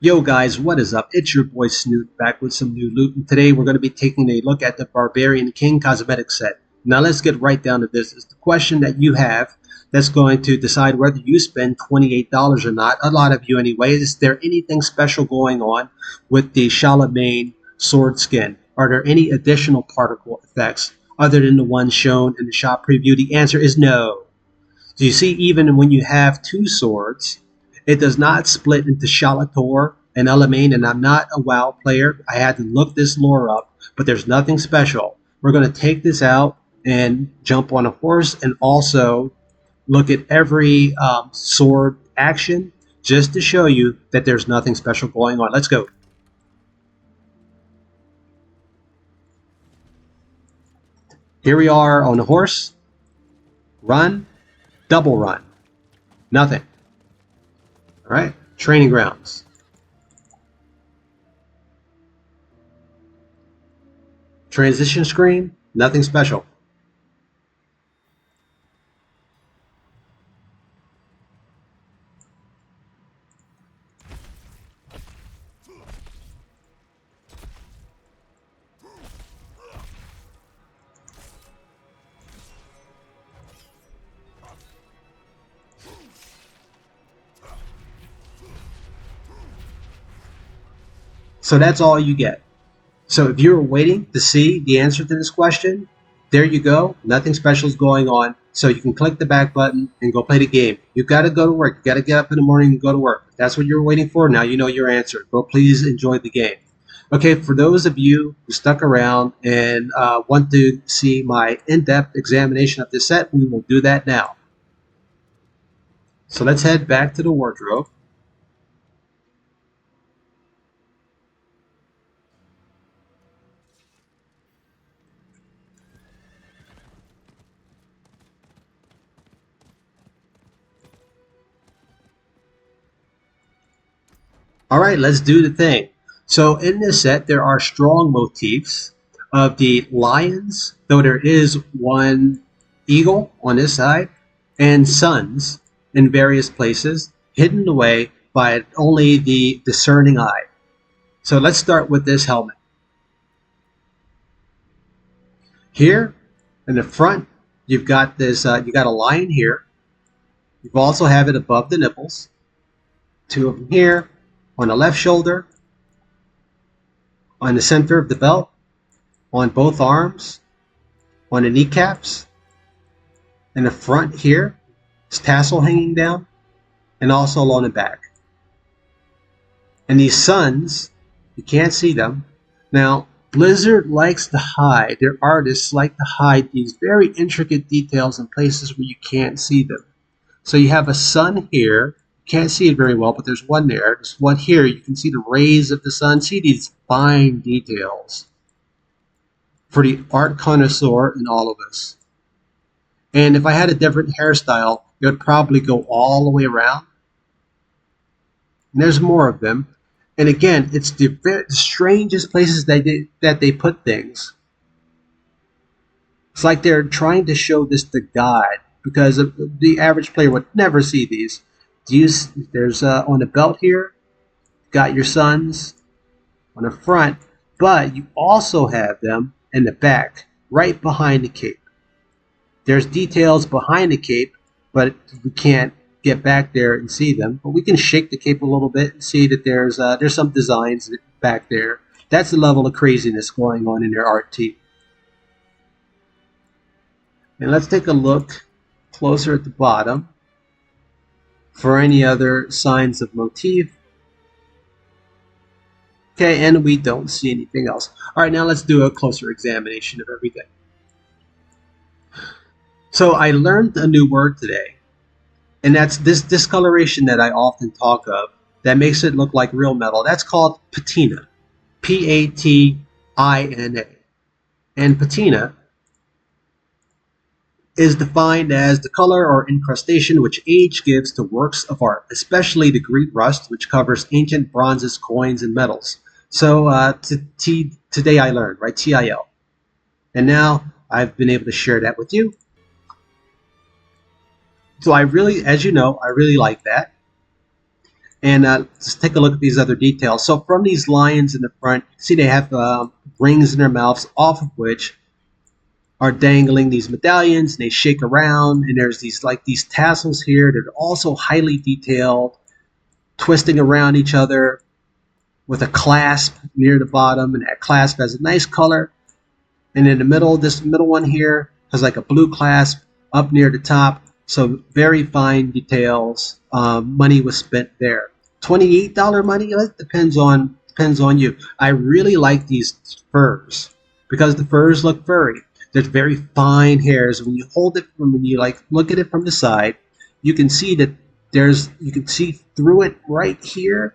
Yo guys, what is up? It's your boy Snoot back with some new loot, and today we're going to be taking a look at the Barbarian King cosmetic set. Now let's get right down to business. The question that you have that's going to decide whether you spend $28 or not, a lot of you anyway, is there anything special going on with the Charlemagne sword skin? Are there any additional particle effects other than the ones shown in the shop preview? The answer is no. So you see, even when you have two swords, it does not split into Shalator and Elamine, and I'm not a WoW player. I had to look this lore up, but there's nothing special. We're going to take this out and jump on a horse and also look at every sword action just to show you that there's nothing special going on. Let's go. Here we are on a horse. Run. Double run. Nothing. All right, training grounds. Transition screen, nothing special. So that's all you get. So if you're waiting to see the answer to this question, there you go. Nothing special is going on. So you can click the back button and go play the game. You've got to go to work. You've got to get up in the morning and go to work. If that's what you're waiting for. Now you know your answer. Go please enjoy the game. Okay, for those of you who stuck around and want to see my in-depth examination of this set, we will do that now. So let's head back to the wardrobe. All right, let's do the thing. So in this set, there are strong motifs of the lions, though there is one eagle on this side, and suns in various places, hidden away by only the discerning eye. So let's start with this helmet. Here in the front, you've got this. You got a lion here. You also have it above the nipples. Two of them here. On the left shoulder, on the center of the belt, on both arms, on the kneecaps, in the front here, this tassel hanging down, and also along the back. And these suns, you can't see them. Now, Blizzard likes to hide, their artists like to hide these very intricate details in places where you can't see them. So you have a sun here. Can't see it very well, but there's one there. There's one here. You can see the rays of the sun. See these fine details for the art connoisseur in all of us. And if I had a different hairstyle, it would probably go all the way around. And there's more of them. And again, it's the strangest places that they put things. It's like they're trying to show this to God, because the average player would never see these. There's on the belt here, got your suns on the front, but you also have them in the back, right behind the cape. There's details behind the cape, but we can't get back there and see them. But we can shake the cape a little bit and see that there's some designs back there. That's the level of craziness going on in their art team. And let's take a look closer at the bottom for any other signs of motif. Okay, and we don't see anything else. All right, now let's do a closer examination of everything. So I learned a new word today, and that's this discoloration that I often talk of that makes it look like real metal. That's called patina, P-A-T-I-N-A. And patina is defined as the color or incrustation which age gives to works of art, especially the Greek rust, which covers ancient bronzes, coins, and metals. So today I learned, right, TIL. And now I've been able to share that with you. So I really, as you know, I really like that. And just take a look at these other details. So from these lions in the front, see they have rings in their mouths, off of which are dangling these medallions, and they shake around, and there's these tassels here that are also highly detailed, twisting around each other with a clasp near the bottom, and that clasp has a nice color. And in the middle, this middle one here has like a blue clasp up near the top. So very fine details. Money was spent there. $28 money. That depends on you. I really like these furs because the furs look furry. There's very fine hairs. When you hold it from, when you like look at it from the side, you can see that you can see through it right here,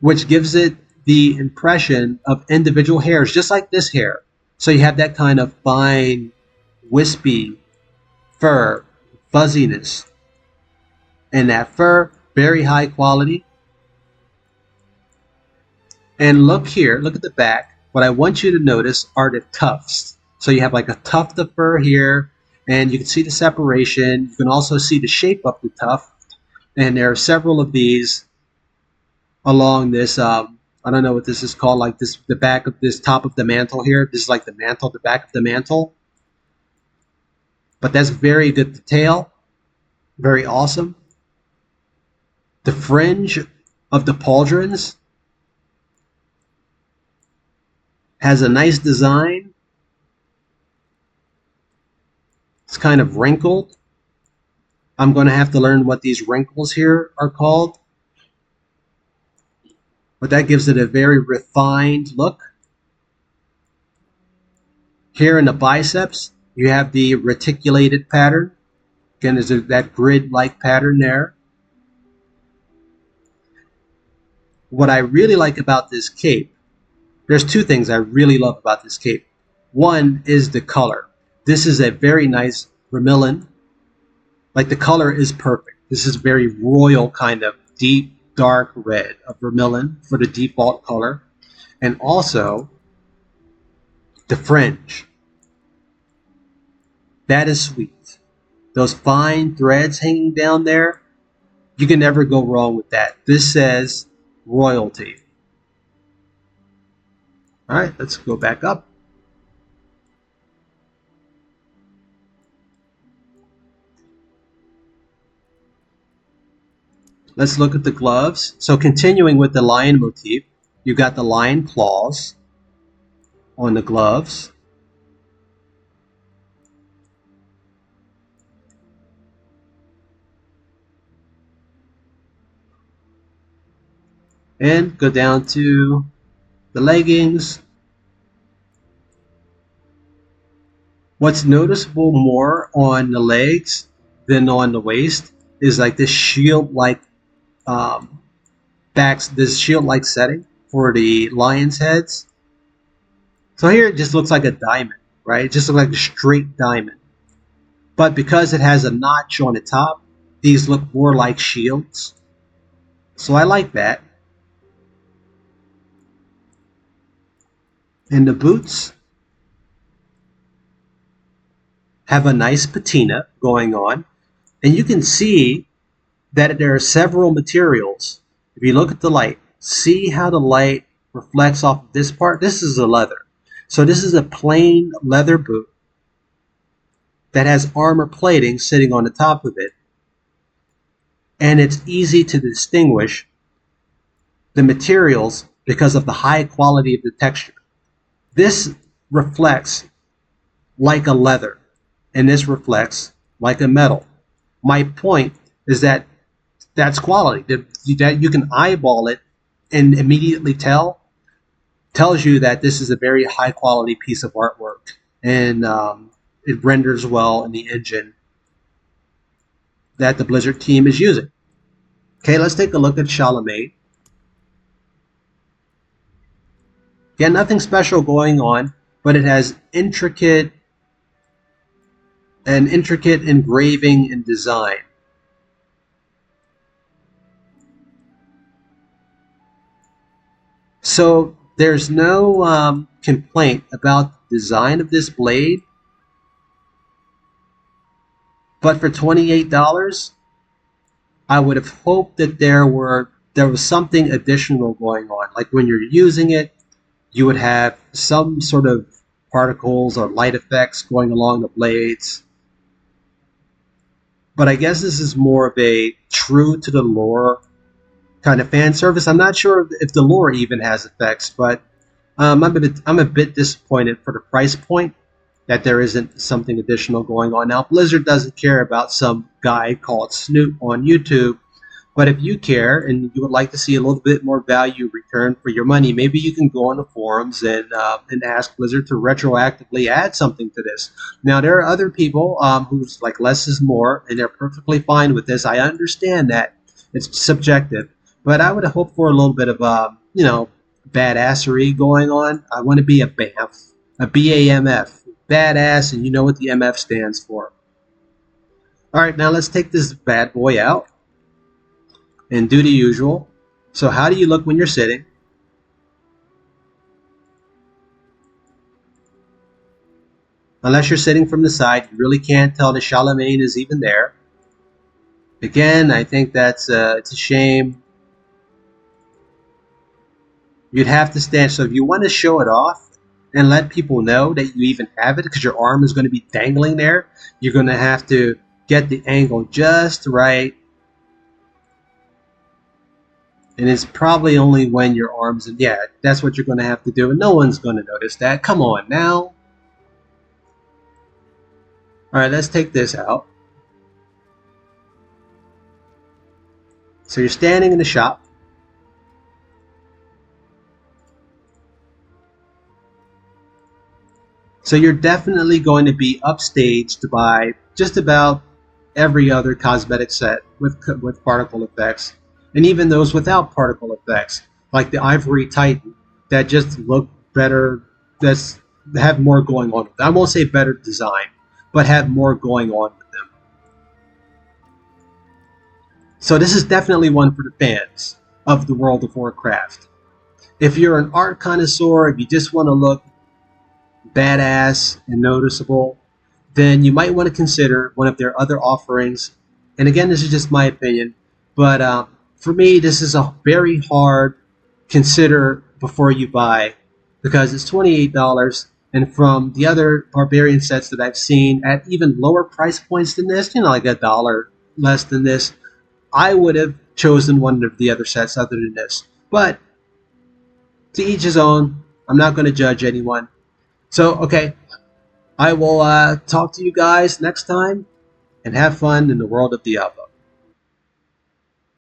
which gives it the impression of individual hairs, just like this hair. So you have that kind of fine, wispy fur, fuzziness. And that fur, very high quality. And look here, look at the back. What I want you to notice are the tufts. So you have like a tuft of fur here, and you can see the separation. You can also see the shape of the tuft. And there are several of these along this, I don't know what this is called, like this, the back of this top of the mantle here. This is like the mantle, the back of the mantle. But that's very good detail, very awesome. The fringe of the pauldrons has a nice design. It's kind of wrinkled. I'm going to have to learn what these wrinkles here are called. But that gives it a very refined look. Here in the biceps, you have the reticulated pattern. Again, there's that grid-like pattern there. What I really like about this cape, there's two things I really love about this cape. One is the color. This is a very nice vermilion. Like the color is perfect. This is very royal kind of deep, dark red of vermilion for the default color. And also the fringe. That is sweet. Those fine threads hanging down there, you can never go wrong with that. This says royalty. All right, let's go back up. Let's look at the gloves. So continuing with the lion motif, you got the lion claws on the gloves. And go down to the leggings. What's noticeable more on the legs than on the waist is like this shield-like this shield-like setting for the lion's heads. So here it just looks like a diamond, right? It just looks like a straight diamond. But because it has a notch on the top, these look more like shields. So I like that. And the boots have a nice patina going on. And you can see that there are several materials. If you look at the light, see how the light reflects off of this part? This is a leather. So this is a plain leather boot that has armor plating sitting on the top of it. And it's easy to distinguish the materials because of the high quality of the texture. This reflects like a leather, and this reflects like a metal. My point is that that's quality. That you can eyeball it and immediately tells you that this is a very high quality piece of artwork, and it renders well in the engine that the Blizzard team is using. Okay, let's take a look at Charlemagne. Yeah, nothing special going on, but it has intricate engraving and design. So there's no complaint about the design of this blade, but for $28, I would have hoped that there were there was something additional going on. Like when you're using it, you would have some sort of particles or light effects going along the blades. But I guess this is more of a true to the lore kind of fan service. I'm not sure if the lore even has effects, but I'm a bit disappointed for the price point that there isn't something additional going on. Now, Blizzard doesn't care about some guy called Snoop on YouTube, but if you care and you would like to see a little bit more value return for your money, maybe you can go on the forums and ask Blizzard to retroactively add something to this. Now, there are other people who's like less is more, and they're perfectly fine with this. I understand that it's subjective, but I would hope for a little bit of badassery going on. I want to be a BAMF, a BAMF, badass, and you know what the MF stands for. All right, now let's take this bad boy out and do the usual. So how do you look when you're sitting? Unless you're sitting from the side, you really can't tell the Charlemagne is even there. Again, I think that's it's a shame. You'd have to stand. So if you want to show it off and let people know that you even have it, because your arm is going to be dangling there, you're going to have to get the angle just right. And it's probably only when your arms, and yeah, that's what you're going to have to do, and no one's going to notice that. Come on now. All right, let's take this out. So you're standing in the shop. So you're definitely going to be upstaged by just about every other cosmetic set with particle effects, and even those without particle effects, like the Ivory Titan, that just look better, that's have more going on with them. I won't say better design, but have more going on with them. So this is definitely one for the fans of the World of Warcraft. If you're an art connoisseur, if you just want to look badass and noticeable, then you might want to consider one of their other offerings. And again, this is just my opinion, but for me, this is a very hard consider before you buy, because it's $28, and from the other Barbarian sets that I've seen at even lower price points than this, like $1 less than this, I would have chosen one of the other sets other than this. But to each his own. I'm not going to judge anyone. So, okay, I will talk to you guys next time, and have fun in the world of Diablo.